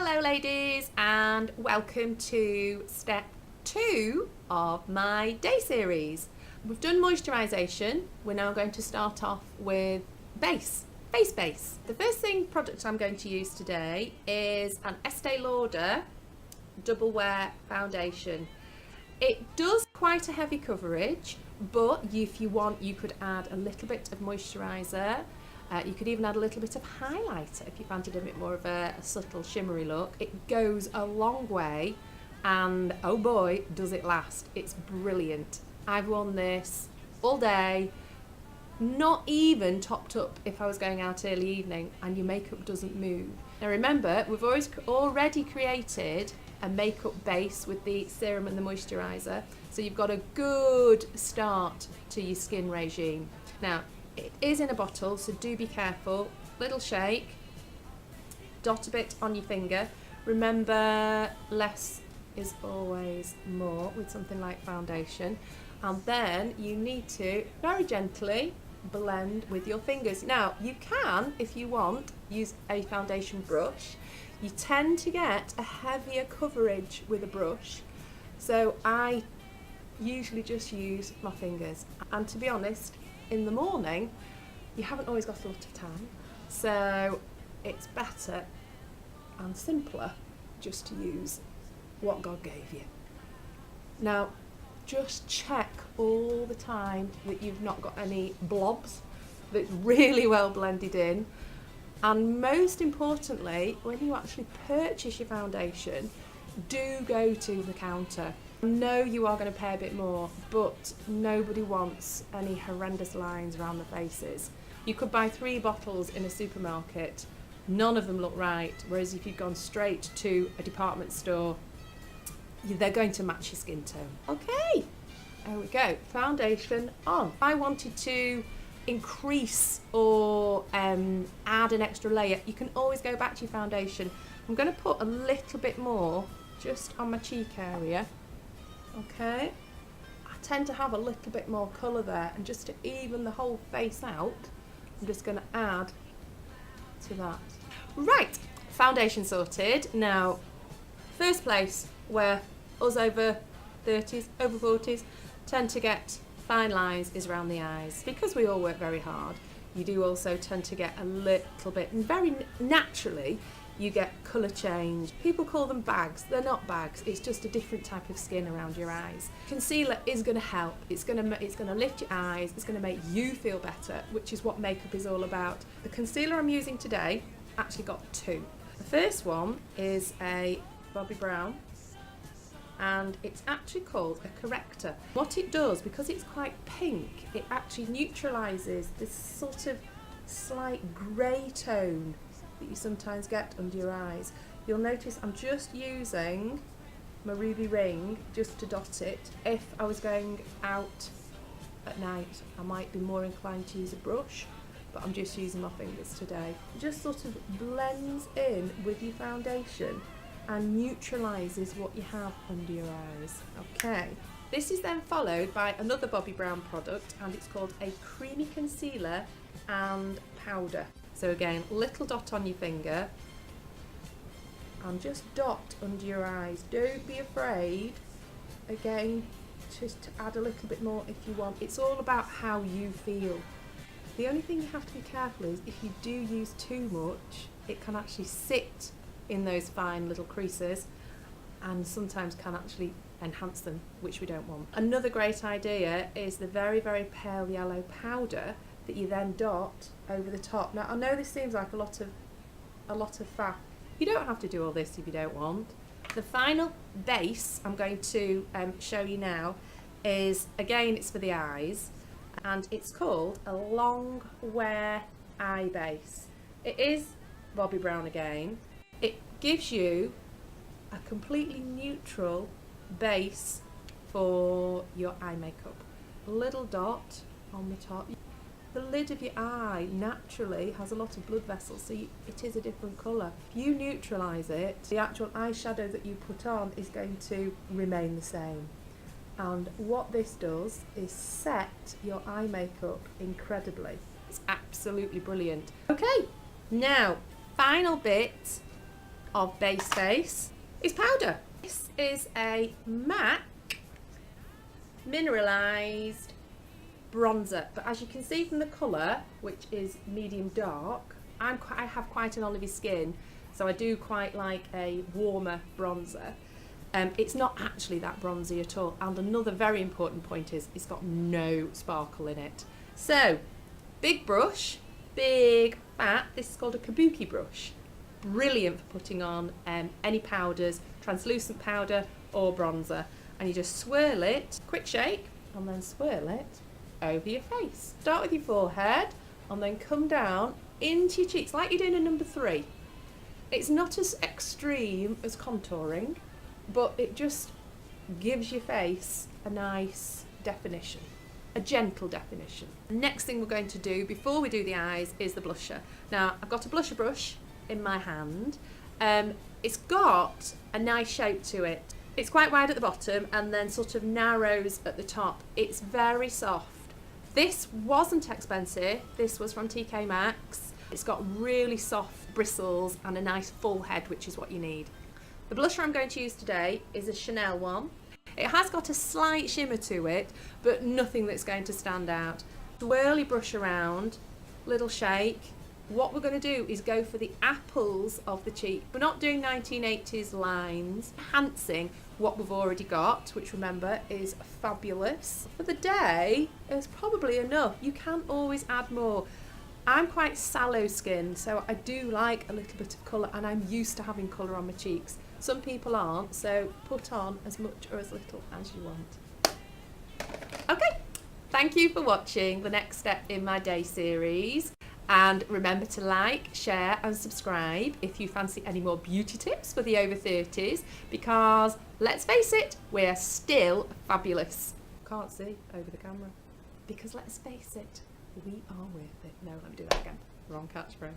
Hello ladies, and welcome to step 2 of my day series. We've done moisturisation. We're now going to start off with face base. The first product I'm going to use today is an Estee Lauder double wear foundation. It does quite a heavy coverage, but if you want, you could add a little bit of moisturiser. You could even add a little bit of highlighter if you fancied a bit more of a subtle shimmery look. It goes a long way, and oh boy does it last. It's brilliant. I've worn this all day, not even topped up if I was going out early evening, and your makeup doesn't move. Now remember, we've already created a makeup base with the serum and the moisturiser, so you've got a good start to your skin regime. Now it is in a bottle, so do be careful. Little shake, dot a bit on your finger. Remember, less is always more with something like foundation. And then you need to very gently blend with your fingers. Now you can, if you want, use a foundation brush. You tend to get a heavier coverage with a brush, so I usually just use my fingers. And to be honest, in the morning you haven't always got a lot of time, so it's better and simpler just to use what God gave you. Now just check all the time that you've not got any blobs, that's really well blended in. And most importantly, when you actually purchase your foundation, do go to the counter. I know you are going to pay a bit more, but nobody wants any horrendous lines around the faces. You could buy 3 bottles in a supermarket, none of them look right, whereas if you've gone straight to a department store, they're going to match your skin tone. Okay, there we go, foundation on. If I wanted to increase or add an extra layer, you can always go back to your foundation. I'm going to put a little bit more just on my cheek area. Okay, I tend to have a little bit more colour there, and just to even the whole face out, I'm just going to add to that. Right, foundation sorted. Now, first place where us over 30s, over 40s tend to get fine lines is around the eyes. Because we all work very hard, you do also tend to get a little bit, and very naturally, you get colour change. People call them bags. They're not bags. It's just a different type of skin around your eyes. Concealer is going to help. It's going to lift your eyes. It's going to make you feel better, which is what makeup is all about. The concealer I'm using today actually got 2. The first one is a Bobbi Brown, and it's actually called a Corrector. What it does, because it's quite pink, it actually neutralises this sort of slight grey tone that you sometimes get under your eyes. You'll notice I'm just using my ruby ring just to dot it. If I was going out at night, I might be more inclined to use a brush, but I'm just using my fingers today. It just sort of blends in with your foundation and neutralises what you have under your eyes. Okay, this is then followed by another Bobbi Brown product, and it's called a creamy concealer and powder. So again, little dot on your finger and just dot under your eyes. Don't be afraid, again, just to add a little bit more if you want. It's all about how you feel. The only thing you have to be careful is if you do use too much, it can actually sit in those fine little creases and sometimes can actually enhance them, which we don't want. Another great idea is the very, very pale yellow powder that you then dot over the top. Now I know this seems like a lot of faff. You don't have to do all this if you don't want. The final base I'm going to show you now is, again, it's for the eyes, and it's called a long wear eye base. It is Bobbi Brown again. It gives you a completely neutral base for your eye makeup. A little dot on the top. The lid of your eye naturally has a lot of blood vessels, so it is a different colour. If you neutralise it, the actual eyeshadow that you put on is going to remain the same. And what this does is set your eye makeup incredibly. It's absolutely brilliant. Okay, now, final bit of base face is powder. This is a MAC Mineralized bronzer, but as you can see from the colour, which is medium dark, I have quite an olivey skin, so I do quite like a warmer bronzer. It's not actually that bronzy at all, and another very important point is it's got no sparkle in it. So, big brush, big fat, this is called a kabuki brush. Brilliant for putting on any powders, translucent powder or bronzer. And you just swirl it, quick shake, and then swirl it over your face. Start with your forehead, and then come down into your cheeks, like you're doing a number 3. It's not as extreme as contouring, but it just gives your face a nice definition, a gentle definition. Next thing we're going to do before we do the eyes is the blusher. Now, I've got a blusher brush in my hand. It's got a nice shape to it. It's quite wide at the bottom and then sort of narrows at the top. It's very soft. This wasn't expensive. This was from TK Maxx. It's got really soft bristles and a nice full head, which is what you need. The blusher I'm going to use today is a Chanel one. It has got a slight shimmer to it, but nothing that's going to stand out. Swirly brush around, little shake. What we're going to do is go for the apples of the cheek. We're not doing 1980s lines, enhancing what we've already got, which remember is fabulous. For the day, it's probably enough. You can always add more. I'm quite sallow skin, so I do like a little bit of colour, and I'm used to having colour on my cheeks. Some people aren't, so put on as much or as little as you want. Okay, thank you for watching the next step in my day series. And remember to like, share and subscribe if you fancy any more beauty tips for the over 30s, because let's face it, we're still fabulous. Can't see over the camera. Because let's face it, we are worth it. No, let me do that again. Wrong catchphrase.